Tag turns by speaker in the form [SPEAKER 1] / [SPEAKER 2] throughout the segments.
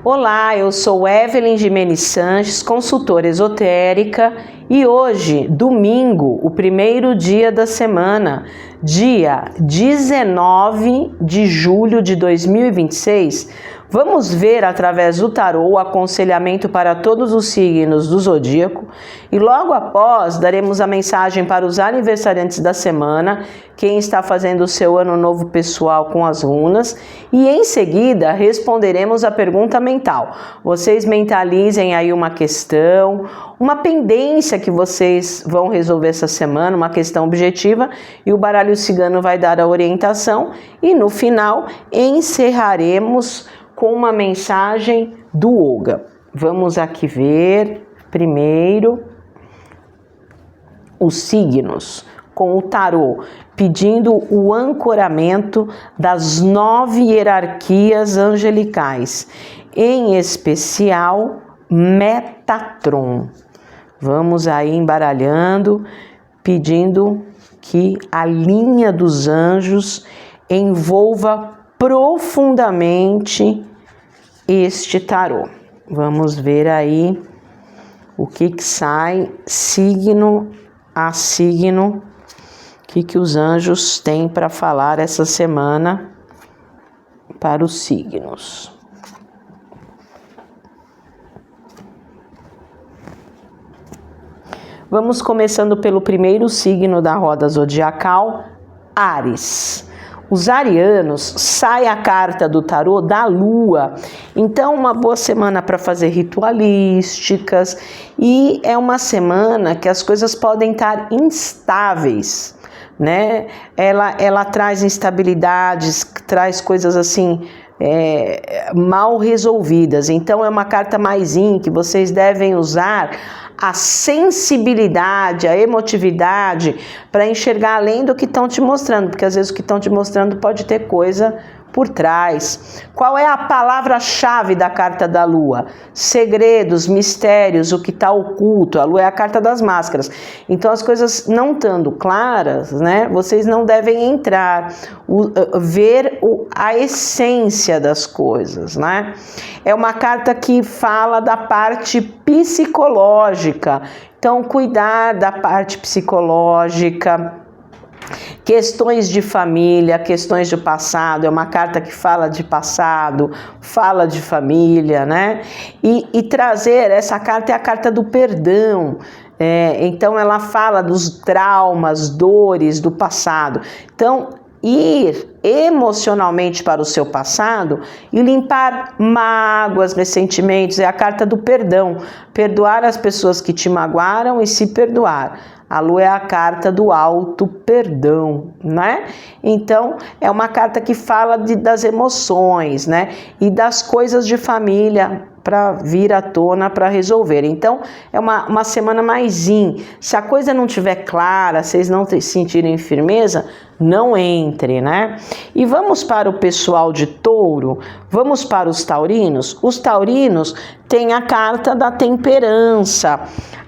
[SPEAKER 1] Olá, eu sou Evelyn Gimenez Sanches, consultora esotérica, e hoje, domingo, o primeiro dia da semana, dia 19 de julho de 2026, vamos ver através do tarô o aconselhamento para todos os signos do zodíaco e logo após daremos a mensagem para os aniversariantes da semana, quem está fazendo o seu ano novo pessoal com as runas, e em seguida responderemos a pergunta mental. Vocês mentalizem aí uma questão, uma pendência que vocês vão resolver essa semana, uma questão objetiva, e o baralho cigano vai dar a orientação e no final encerraremos com uma mensagem do Olga. Vamos aqui ver primeiro os signos com o tarô, pedindo o ancoramento das 9 hierarquias angelicais, em especial Metatron. Vamos aí embaralhando, pedindo que a linha dos anjos envolva profundamente este tarô. Vamos ver aí o que sai signo a signo, o que os anjos têm para falar essa semana para os signos. Vamos começando pelo primeiro signo da roda zodiacal, Áries. Os arianos, sai a carta do tarô da lua, então uma boa semana para fazer ritualísticas, e é uma semana que as coisas podem estar instáveis, né? Ela traz instabilidades, traz coisas assim mal resolvidas, então é uma carta mais yin que vocês devem usar a sensibilidade, a emotividade para enxergar além do que estão te mostrando, porque às vezes o que estão te mostrando pode ter coisa por trás. Qual é a palavra-chave da carta da lua? Segredos, mistérios, o que está oculto. A lua é a carta das máscaras. Então as coisas não estando claras, né? Vocês não devem entrar, ver a essência das coisas, né? É uma carta que fala da parte psicológica. Então cuidar da parte psicológica, questões de família, questões de passado, é uma carta que fala de passado, fala de família, né? E trazer, essa carta é a carta do perdão, então ela fala dos traumas, dores do passado. Então, ir emocionalmente para o seu passado e limpar mágoas, ressentimentos, é a carta do perdão, perdoar as pessoas que te magoaram e se perdoar. A lua é a carta do auto-perdão, né? Então, é uma carta que fala das emoções, né? E das coisas de família para vir à tona, para resolver. Então, é uma semana mais yin. Se a coisa não estiver clara, vocês não sentirem firmeza, não entre, né? E vamos para o pessoal de touro, vamos para os taurinos. Os taurinos têm a carta da temperança.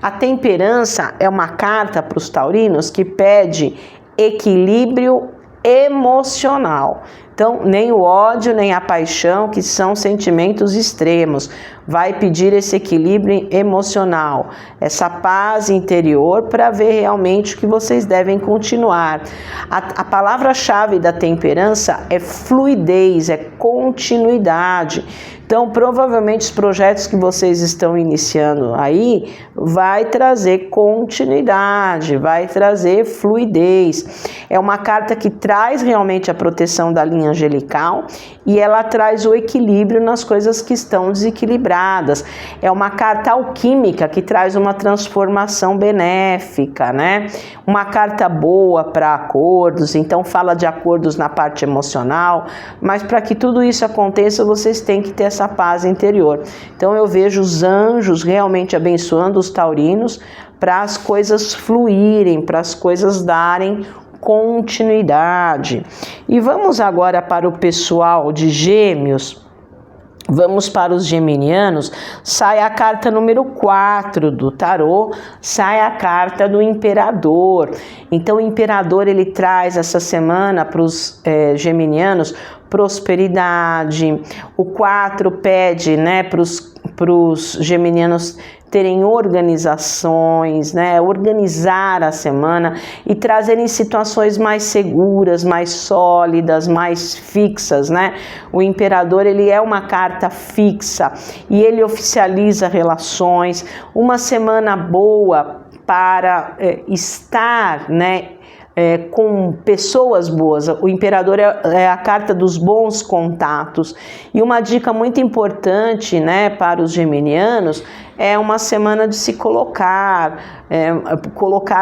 [SPEAKER 1] A temperança é uma carta para os taurinos que pede equilíbrio emocional. Então, nem o ódio, nem a paixão, que são sentimentos extremos, vai pedir esse equilíbrio emocional, essa paz interior para ver realmente o que vocês devem continuar. A palavra-chave da temperança é fluidez, é continuidade. Então, provavelmente os projetos que vocês estão iniciando aí vai trazer continuidade, vai trazer fluidez. É uma carta que traz realmente a proteção da linha angelical e ela traz o equilíbrio nas coisas que estão desequilibradas. É uma carta alquímica que traz uma transformação benéfica, né? Uma carta boa para acordos, então fala de acordos na parte emocional, mas para que tudo isso aconteça, vocês têm que ter essa paz interior. Então eu vejo os anjos realmente abençoando os taurinos para as coisas fluírem, para as coisas darem continuidade. E vamos agora para o pessoal de Gêmeos. Vamos para os geminianos, sai a carta número 4 do tarô, sai a carta do imperador. Então o imperador ele traz essa semana para os geminianos prosperidade. O 4 pede, né, para os geminianos terem organizações, né, organizar a semana e trazerem situações mais seguras, mais sólidas, mais fixas, né? O imperador, ele é uma carta fixa e ele oficializa relações, uma semana boa para estar, né, com pessoas boas. O imperador é a carta dos bons contatos. E uma dica muito importante, né, para os geminianos é uma semana de se colocar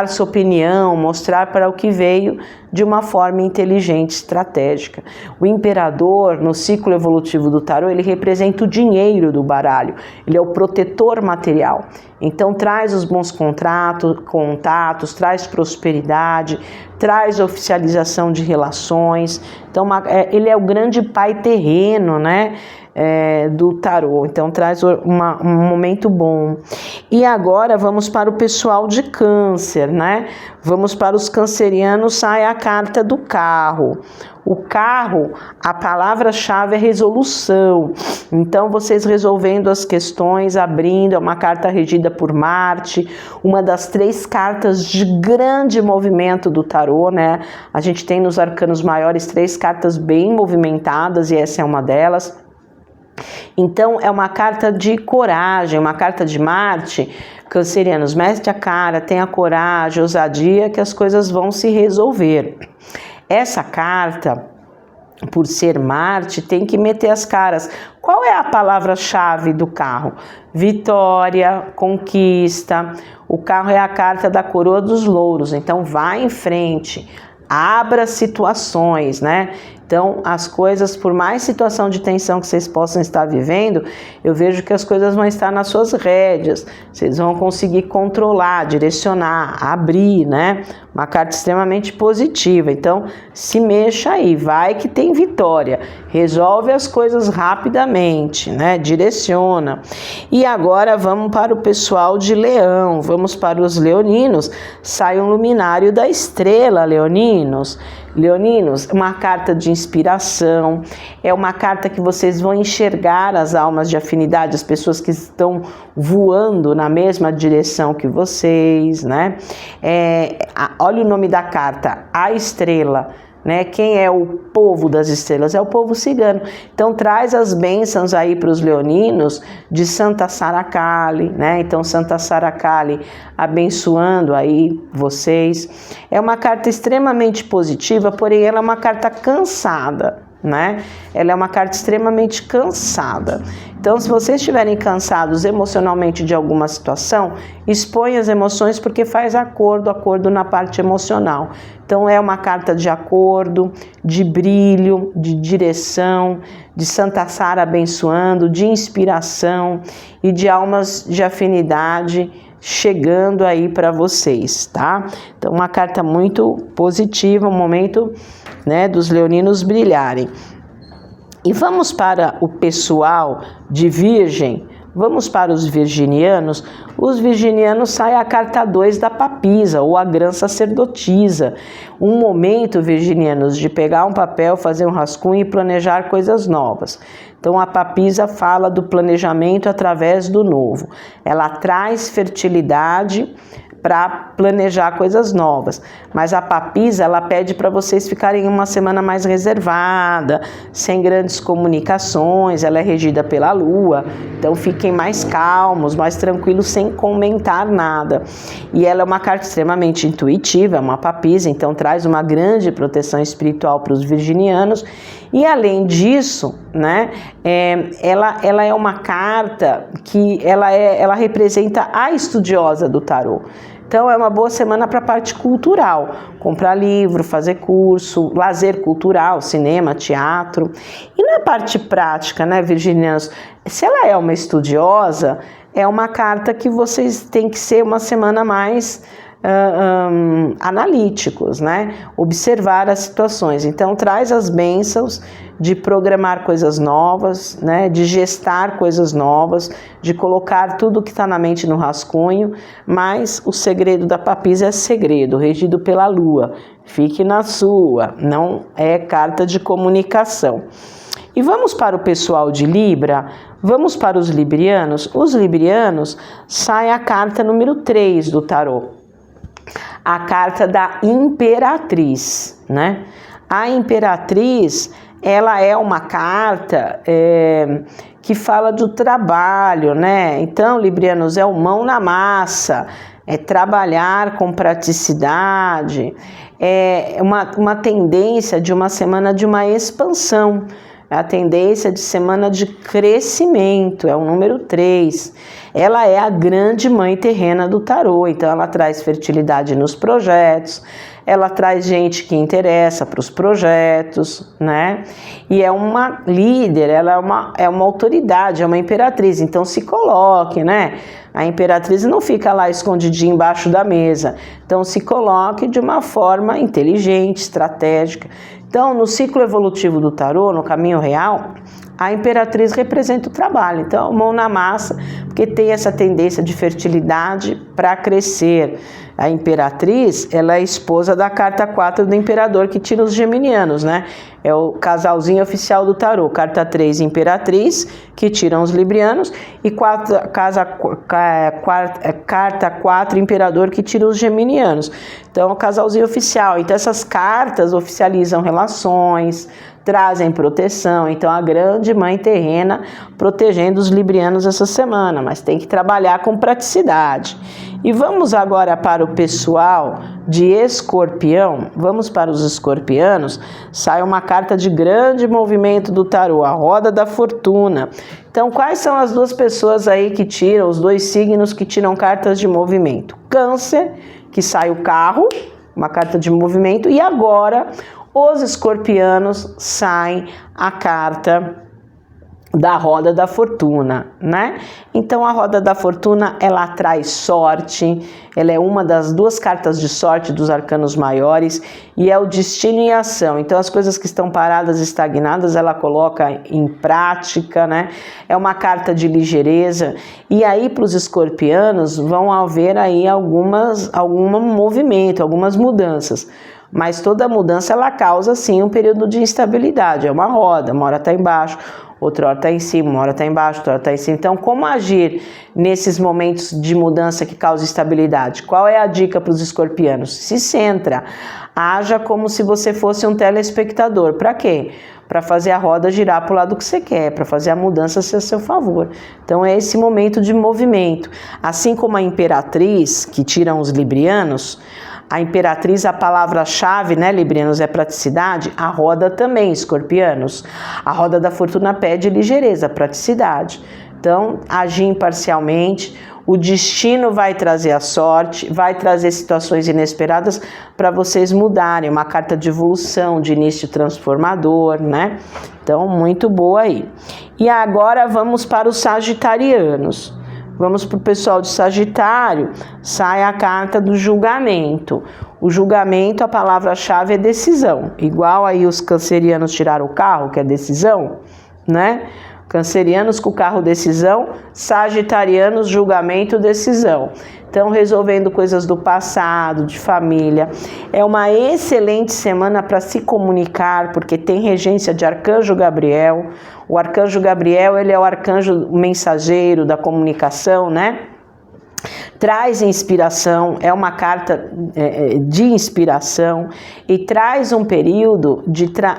[SPEAKER 1] sua opinião, mostrar para o que veio de uma forma inteligente, estratégica. O imperador, no ciclo evolutivo do tarô, ele representa o dinheiro do baralho, ele é o protetor material. Então traz os bons contatos, traz prosperidade, traz oficialização de relações. Então ele é o grande pai terreno, né, do tarô. Então traz um momento bom. E agora vamos para o pessoal de Câncer, né? Vamos para os cancerianos, sai a carta do carro. O carro, a palavra-chave é resolução. Então, vocês resolvendo as questões, abrindo, é uma carta regida por Marte, uma das 3 cartas de grande movimento do tarô, né? A gente tem nos arcanos maiores 3 cartas bem movimentadas e essa é uma delas. Então, é uma carta de coragem, uma carta de Marte. Cancerianos, mete a cara, tenha coragem, ousadia, que as coisas vão se resolver. Essa carta, por ser Marte, tem que meter as caras. Qual é a palavra-chave do carro? Vitória, conquista. O carro é a carta da coroa dos louros, então vai em frente. Abra situações, né? Então, as coisas, por mais situação de tensão que vocês possam estar vivendo, eu vejo que as coisas vão estar nas suas rédeas. Vocês vão conseguir controlar, direcionar, abrir, né? Uma carta extremamente positiva. Então, se mexa aí, vai que tem vitória. Resolve as coisas rapidamente, né? Direciona. E agora vamos para o pessoal de Leão. Vamos para os leoninos. Sai um luminário da estrela, leoninos. Leoninos, uma carta de inspiração, é uma carta que vocês vão enxergar as almas de afinidade, as pessoas que estão voando na mesma direção que vocês, né? Olha o nome da carta, a estrela. Né? Quem é o povo das estrelas? É o povo cigano. Então traz as bênçãos aí para os leoninos de Santa Sara Kali, né? Então Santa Sara Kali abençoando aí vocês. É uma carta extremamente positiva, porém ela é uma carta cansada, né? Ela é uma carta extremamente cansada. Então, se vocês estiverem cansados emocionalmente de alguma situação, expõe as emoções porque faz acordo na parte emocional. Então, é uma carta de acordo, de brilho, de direção, de Santa Sara abençoando, de inspiração e de almas de afinidade chegando aí para vocês, tá? Então, uma carta muito positiva, um momento, né, dos leoninos brilharem. E vamos para o pessoal de Virgem, vamos para os virginianos. Os virginianos sai a carta 2 da papisa, ou a grã sacerdotisa. Um momento, virginianos, de pegar um papel, fazer um rascunho e planejar coisas novas. Então, a papisa fala do planejamento através do novo. Ela traz fertilidade para planejar coisas novas, mas a papisa ela pede para vocês ficarem uma semana mais reservada, sem grandes comunicações. Ela é regida pela lua, então fiquem mais calmos, mais tranquilos, sem comentar nada. E ela é uma carta extremamente intuitiva, é uma papisa, então traz uma grande proteção espiritual para os virginianos. E além disso, né, ela é uma carta que ela representa a estudiosa do tarô. Então, é uma boa semana para a parte cultural, comprar livro, fazer curso, lazer cultural, cinema, teatro. E na parte prática, né, virginianos, se ela é uma estudiosa, é uma carta que vocês têm que ser uma semana mais analíticos, né? Observar as situações. Então, traz as bênçãos de programar coisas novas, né? De gestar coisas novas, de colocar tudo que está na mente no rascunho, mas o segredo da papisa é segredo, regido pela lua. Fique na sua, não é carta de comunicação. E vamos para o pessoal de Libra, vamos para os librianos. Os librianos, sai a carta número 3 do tarô, a carta da Imperatriz, né? A Imperatriz, ela é uma carta que fala do trabalho, né? Então, librianos, é o mão na massa, é trabalhar com praticidade, é uma tendência de uma semana de uma expansão, a tendência de semana de crescimento, é o número 3. Ela é a grande mãe terrena do tarô, então ela traz fertilidade nos projetos, ela traz gente que interessa para os projetos, né? E é uma líder, ela é uma autoridade, é uma imperatriz, então se coloque, né? A imperatriz não fica lá escondidinha embaixo da mesa, então se coloque de uma forma inteligente, estratégica. Então, no ciclo evolutivo do tarô, no caminho real, a imperatriz representa o trabalho. Então, mão na massa, porque tem essa tendência de fertilidade para crescer. A imperatriz, ela é esposa da carta 4 do imperador, que tira os geminianos, né? É o casalzinho oficial do tarô. Carta 3, imperatriz, que tiram os librianos, e carta 4, imperador, que tira os geminianos. Então, é o casalzinho oficial. Então, essas cartas oficializam relações, trazem proteção. Então, a grande mãe terrena protegendo os librianos essa semana, mas tem que trabalhar com praticidade. E vamos agora para o pessoal de Escorpião. Vamos para os escorpianos. Sai uma carta de grande movimento do tarô, a roda da fortuna. Então, quais são as duas pessoas aí que tiram, os dois signos que tiram cartas de movimento? Câncer, que sai o carro, uma carta de movimento, e agora os escorpianos saem a carta da roda da fortuna, né? Então, a roda da fortuna, ela traz sorte, ela é uma das duas cartas de sorte dos arcanos maiores e é o destino em ação. Então, as coisas que estão paradas, estagnadas, ela coloca em prática, né? É uma carta de ligeireza. E aí, para os escorpianos, vão haver aí algum movimento, algumas mudanças. Mas toda mudança, ela causa, sim, um período de instabilidade. É uma roda, uma hora está embaixo, outra hora está em cima, uma hora está embaixo, outra hora está em cima. Então, como agir nesses momentos de mudança que causam instabilidade? Qual é a dica para os escorpianos? Se centra, haja como se você fosse um telespectador. Para quê? Para fazer a roda girar para o lado que você quer, para fazer a mudança ser a seu favor. Então, é esse momento de movimento. Assim como a imperatriz, que tiram os librianos, a imperatriz, a palavra-chave, né, librianos, é praticidade. A roda também, escorpianos. A roda da fortuna pede ligeireza, praticidade. Então, agir imparcialmente. O destino vai trazer a sorte, vai trazer situações inesperadas para vocês mudarem. Uma carta de evolução, de início transformador, né? Então, muito boa aí. E agora vamos para os sagitarianos. Vamos para o pessoal de Sagitário, sai a carta do julgamento. O julgamento, a palavra-chave é decisão. Igual aí os cancerianos tiraram o carro, que é decisão, né? Cancerianos com o carro decisão, sagitarianos julgamento decisão. Então, resolvendo coisas do passado, de família. É uma excelente semana para se comunicar, porque tem regência de Arcanjo Gabriel. O Arcanjo Gabriel, ele é o arcanjo mensageiro da comunicação, né? Traz inspiração, é uma carta de inspiração e traz um período,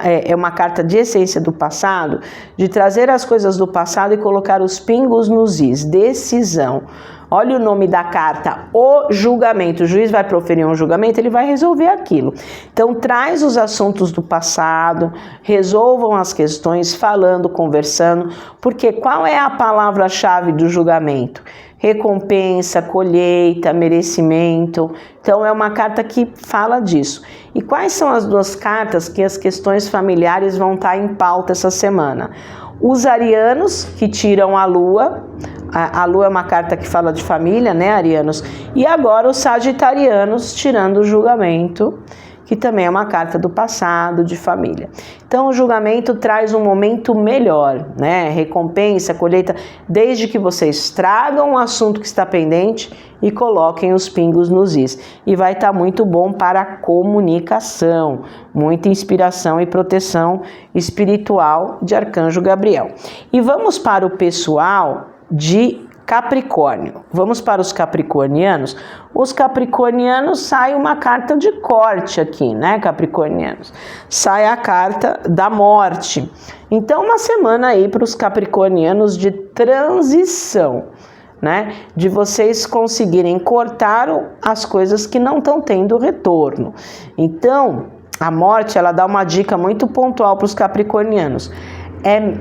[SPEAKER 1] é uma carta de essência do passado, de trazer as coisas do passado e colocar os pingos nos is, decisão. Olha o nome da carta, o julgamento. O juiz vai proferir um julgamento, ele vai resolver aquilo. Então, traz os assuntos do passado, resolvam as questões falando, conversando, porque qual é a palavra-chave do julgamento? Recompensa, colheita, merecimento. Então, é uma carta que fala disso. E quais são as duas cartas que as questões familiares vão estar em pauta essa semana? Os arianos, que tiram a lua. A lua é uma carta que fala de família, né, arianos? E agora os sagitarianos, tirando o julgamento, que também é uma carta do passado, de família. Então, o julgamento traz um momento melhor, né? Recompensa, colheita, desde que vocês tragam o assunto que está pendente e coloquem os pingos nos is. E vai estar muito bom para a comunicação, muita inspiração e proteção espiritual de Arcanjo Gabriel. E vamos para o pessoal de Capricórnio. Vamos para os capricornianos. Os capricornianos sai uma carta de corte aqui, né, capricornianos? Sai a carta da morte. Então, uma semana aí para os capricornianos de transição, né? De vocês conseguirem cortar as coisas que não estão tendo retorno. Então, a morte, ela dá uma dica muito pontual para os capricornianos.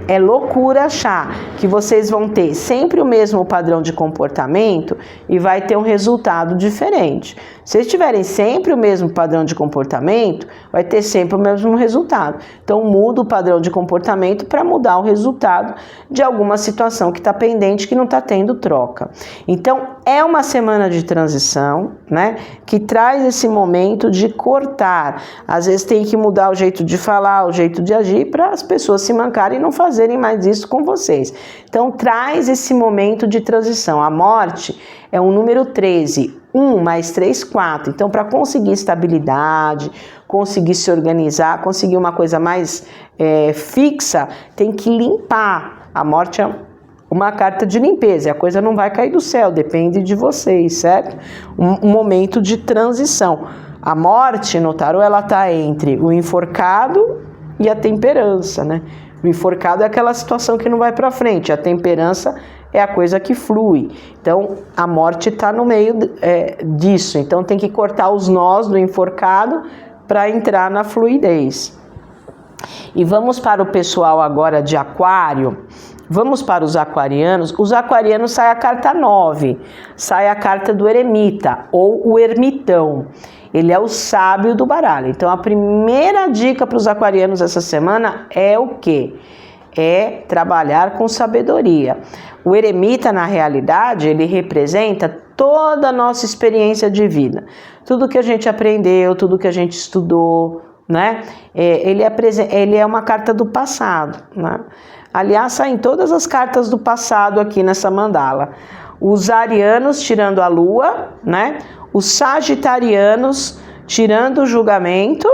[SPEAKER 1] É loucura achar que vocês vão ter sempre o mesmo padrão de comportamento e vai ter um resultado diferente. Se vocês tiverem sempre o mesmo padrão de comportamento, vai ter sempre o mesmo resultado. Então, muda o padrão de comportamento para mudar o resultado de alguma situação que está pendente, que não está tendo troca. Então, é uma semana de transição, né? Que traz esse momento de cortar. Às vezes tem que mudar o jeito de falar, o jeito de agir, para as pessoas se mancarem e não fazerem mais isso com vocês. Então, traz esse momento de transição. A morte é um número 13. 1 mais 3, 4. Então, para conseguir estabilidade, conseguir se organizar, conseguir uma coisa mais fixa, tem que limpar. A morte é uma carta de limpeza, e a coisa não vai cair do céu, depende de vocês, certo? Um momento de transição. A morte no tarô, ela está entre o enforcado e a temperança, né? O enforcado é aquela situação que não vai para frente, a temperança é a coisa que flui. Então, a morte está no meio disso. Então, tem que cortar os nós do enforcado para entrar na fluidez. E vamos para o pessoal agora de Aquário. Vamos para os aquarianos. Os aquarianos sai a carta 9. Sai a carta do eremita, ou o ermitão. Ele é o sábio do baralho. Então, a primeira dica para os aquarianos essa semana é o quê? É trabalhar com sabedoria. O eremita, na realidade, ele representa toda a nossa experiência de vida. Tudo que a gente aprendeu, tudo que a gente estudou, né? Ele é uma carta do passado, né? Aliás, saem todas as cartas do passado aqui nessa mandala. Os arianos tirando a lua, né? Os sagitarianos tirando o julgamento,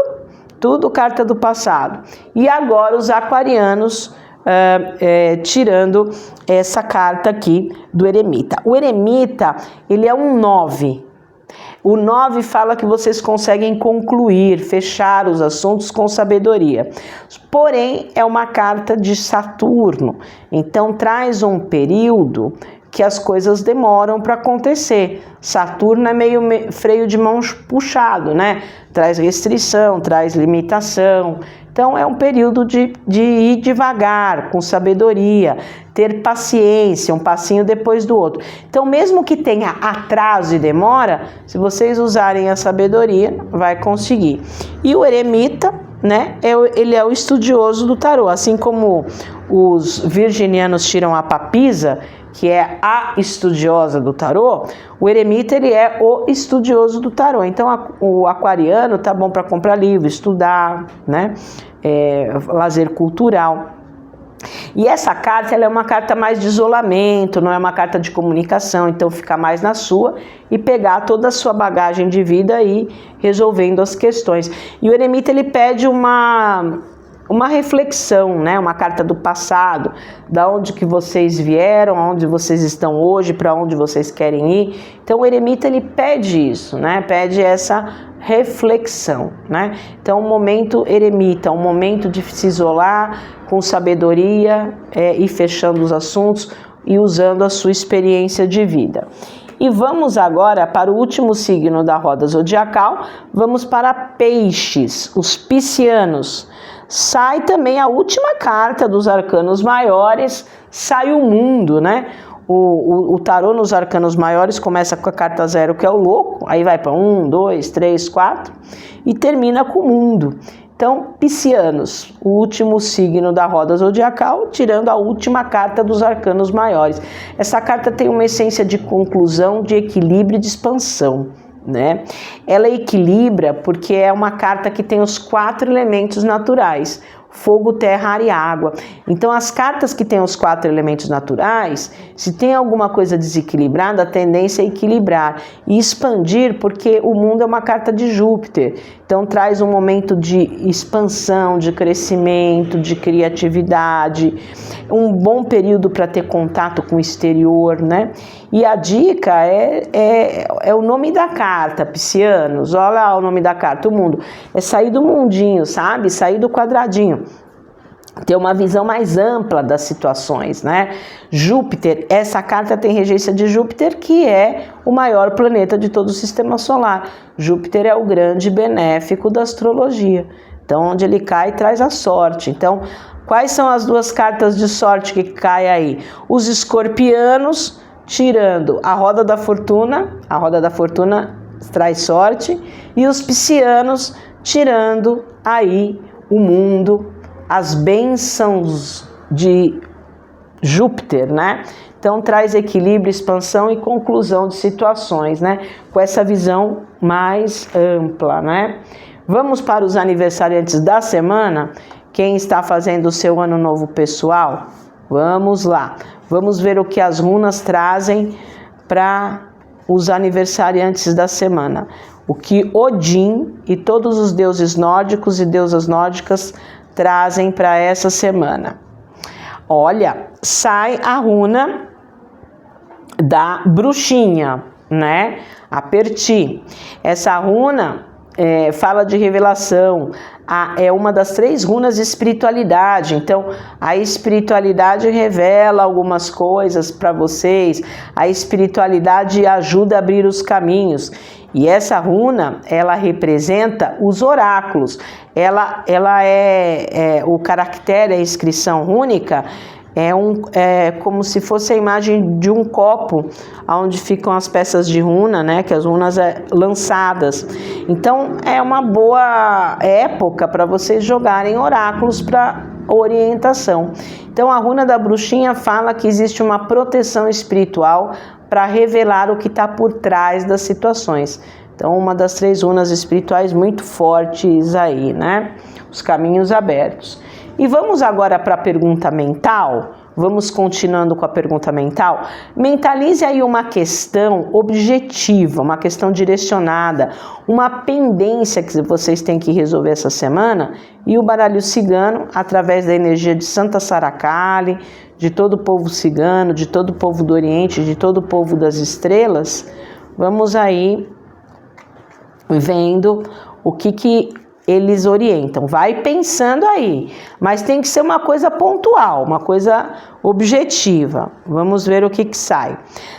[SPEAKER 1] tudo carta do passado. E agora os aquarianos tirando essa carta aqui do eremita. O eremita, ele é um 9. O 9 fala que vocês conseguem concluir, fechar os assuntos com sabedoria. Porém, é uma carta de Saturno. Então, traz um período que as coisas demoram para acontecer. Saturno é meio freio de mão puxado, né? Traz restrição, traz limitação. Então, é um período de ir devagar, com sabedoria, ter paciência, um passinho depois do outro. Então, mesmo que tenha atraso e demora, se vocês usarem a sabedoria, vai conseguir. E o eremita, né? Ele é o estudioso do tarô, assim como os virginianos tiram a papisa, que é a estudiosa do tarô, o eremita, ele é o estudioso do tarô. Então, o aquariano tá bom para comprar livro, estudar, né? Lazer cultural. E essa carta, ela é uma carta mais de isolamento, não é uma carta de comunicação, então fica mais na sua e pegar toda a sua bagagem de vida e resolvendo as questões. E o eremita, ele pede uma reflexão, né? Uma carta do passado, da onde que vocês vieram, onde vocês estão hoje, para onde vocês querem ir. Então, o eremita, ele pede isso, né? Pede essa reflexão, né? Então, um momento eremita, um momento de se isolar com sabedoria, e fechando os assuntos e usando a sua experiência de vida. E vamos agora para o último signo da roda zodiacal, vamos para Peixes, os piscianos. Sai também a última carta dos arcanos maiores, sai o mundo, né? O tarô nos arcanos maiores começa com a carta 0, que é o louco, aí vai para 1, 2, 3, 4 e termina com o mundo. Então, Piscianos, o último signo da roda zodiacal, tirando a última carta dos arcanos maiores. Essa carta tem uma essência de conclusão, de equilíbrio e de expansão, né? Ela equilibra porque é uma carta que tem os 4 elementos naturais: fogo, terra, ar e água. Então, as cartas que têm os 4 elementos naturais, se tem alguma coisa desequilibrada, a tendência é equilibrar e expandir, porque o mundo é uma carta de Júpiter. Então, traz um momento de expansão, de crescimento, de criatividade, um bom período para ter contato com o exterior, né? E a dica é o nome da carta, Piscianos. Olha lá o nome da carta, o mundo. É sair do mundinho, sabe? Sair do quadradinho. Ter uma visão mais ampla das situações, né? Júpiter, essa carta tem regência de Júpiter, que é o maior planeta de todo o sistema solar. Júpiter é o grande benéfico da astrologia. Então, onde ele cai, traz a sorte. Então, quais são as 2 cartas de sorte que caem aí? Os escorpianos, tirando a roda da fortuna traz sorte, e os piscianos, tirando aí o mundo, as bênçãos de Júpiter, né? Então traz equilíbrio, expansão e conclusão de situações, né? Com essa visão mais ampla, né? Vamos para os aniversariantes da semana. Quem está fazendo o seu ano novo pessoal? Vamos lá. Vamos ver o que as runas trazem para os aniversariantes da semana. O que Odin e todos os deuses nórdicos e deusas nórdicas trazem para essa semana. Olha, sai a runa da bruxinha, né? A Perti. Essa runa fala de revelação. É uma das 3 runas de espiritualidade. Então, a espiritualidade revela algumas coisas para vocês. A espiritualidade ajuda a abrir os caminhos. E essa runa, ela representa os oráculos. Ela o caractere, a inscrição rúnica, é como se fosse a imagem de um copo, onde ficam as peças de runa, né? Que as runas lançadas. Então, é uma boa época para vocês jogarem oráculos para orientação. Então, a runa da bruxinha fala que existe uma proteção espiritual para revelar o que está por trás das situações. Então, uma das 3 runas espirituais muito fortes aí, né? Os caminhos abertos. E vamos agora para a pergunta mental. Vamos continuando com a pergunta mental. Mentalize aí uma questão objetiva, uma questão direcionada, uma pendência que vocês têm que resolver essa semana. E o baralho cigano, através da energia de Santa Sara Kali, de todo o povo cigano, de todo o povo do Oriente, de todo o povo das estrelas, vamos aí vendo o que eles orientam. Vai pensando aí, mas tem que ser uma coisa pontual, uma coisa objetiva. Vamos ver o que sai.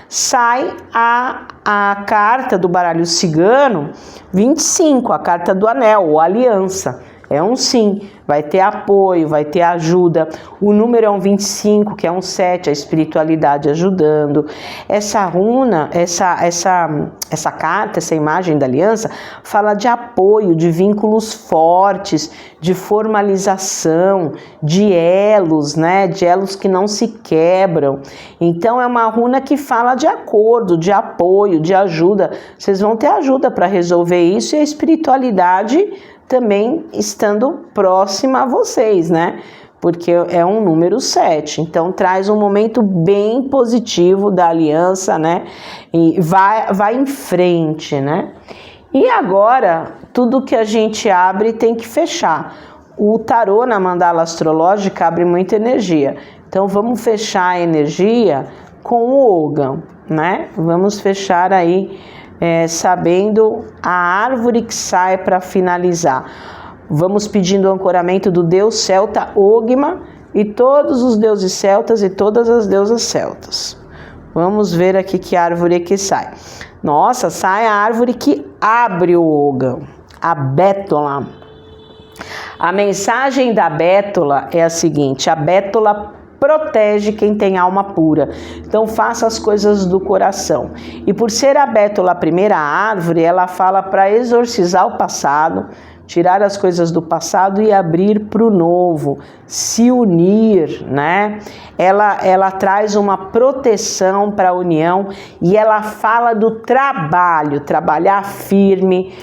[SPEAKER 1] Sai a carta do baralho cigano 25, a carta do anel, ou aliança. É um sim, vai ter apoio, vai ter ajuda. O número é um 25, que é um 7, a espiritualidade ajudando. Essa runa, essa carta, essa imagem da aliança, fala de apoio, de vínculos fortes, de formalização, de elos, né? De elos que não se quebram. Então, é uma runa que fala de acordo, de apoio, de ajuda. Vocês vão ter ajuda para resolver isso, e a espiritualidade também estando próxima a vocês, né? Porque é um número 7, então traz um momento bem positivo da aliança, né? E vai em frente, né? E agora, tudo que a gente abre tem que fechar. O tarô na mandala astrológica abre muita energia, então vamos fechar a energia com o Ogam, né? Vamos fechar aí sabendo a árvore que sai para finalizar. Vamos pedindo o ancoramento do deus celta Ogma e todos os deuses celtas e todas as deusas celtas. Vamos ver aqui que árvore que sai. Nossa, sai a árvore que abre o Ogam, a bétula. A mensagem da bétula é a seguinte: a bétula protege quem tem alma pura. Então faça as coisas do coração. E por ser a bétula a primeira árvore, ela fala para exorcizar o passado, tirar as coisas do passado e abrir para o novo, se unir, né? Ela traz uma proteção para a união e ela fala do trabalho, trabalhar firme,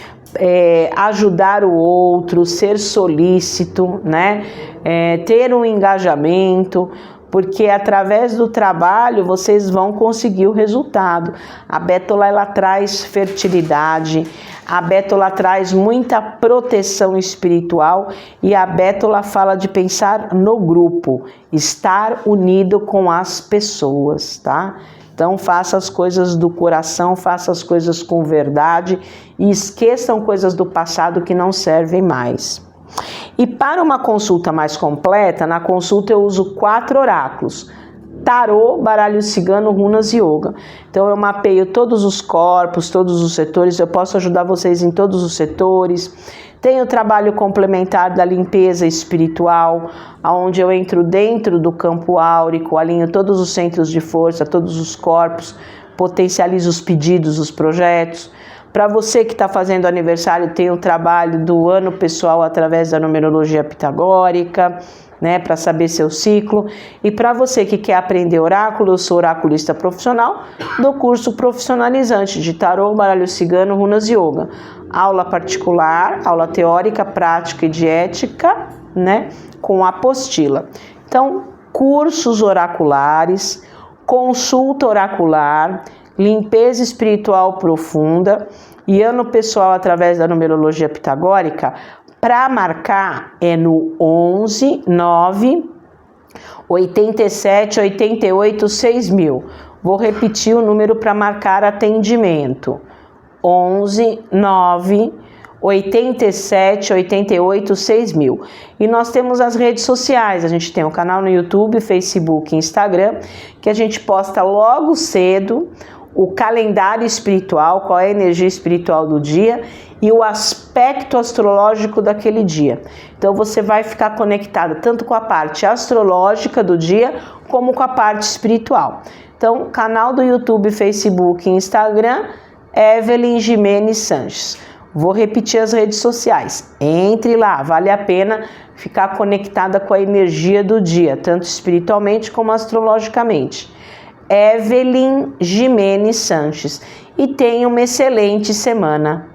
[SPEAKER 1] ajudar o outro, ser solícito, né? Ter um engajamento, porque através do trabalho vocês vão conseguir o resultado. A Bétola, ela traz fertilidade, a Bétola traz muita proteção espiritual e a Bétola fala de pensar no grupo, estar unido com as pessoas, tá? Então faça as coisas do coração, faça as coisas com verdade e esqueçam coisas do passado que não servem mais. E para uma consulta mais completa, na consulta eu uso 4 oráculos: tarô, baralho cigano, runas e yoga. Então eu mapeio todos os corpos, todos os setores, eu posso ajudar vocês em todos os setores. Tem o trabalho complementar da limpeza espiritual, onde eu entro dentro do campo áurico, alinho todos os centros de força, todos os corpos, potencializo os pedidos, os projetos. Para você que está fazendo aniversário, tem o trabalho do ano pessoal através da numerologia pitagórica, né, para saber seu ciclo. E para você que quer aprender oráculo, eu sou oraculista profissional do curso profissionalizante de tarô, baralho cigano, runas e yoga. Aula particular, aula teórica, prática e de ética, né, com apostila. Então, cursos oraculares, consulta oracular, limpeza espiritual profunda e ano pessoal através da numerologia pitagórica. Para marcar é no 11 9 87 88 6000. Vou repetir o número para marcar atendimento: 11 9 87 88 6000. E nós temos as redes sociais, a gente tem um canal no YouTube, Facebook e Instagram, que a gente posta logo cedo o calendário espiritual, qual é a energia espiritual do dia e o aspecto astrológico daquele dia. Então você vai ficar conectado tanto com a parte astrológica do dia, como com a parte espiritual. Então, canal do YouTube, Facebook e Instagram, Evelyn Jimenez Sanches. Vou repetir as redes sociais. Entre lá, vale a pena ficar conectada com a energia do dia, tanto espiritualmente como astrologicamente. Evelyn Jimenez Sanches. E tenha uma excelente semana.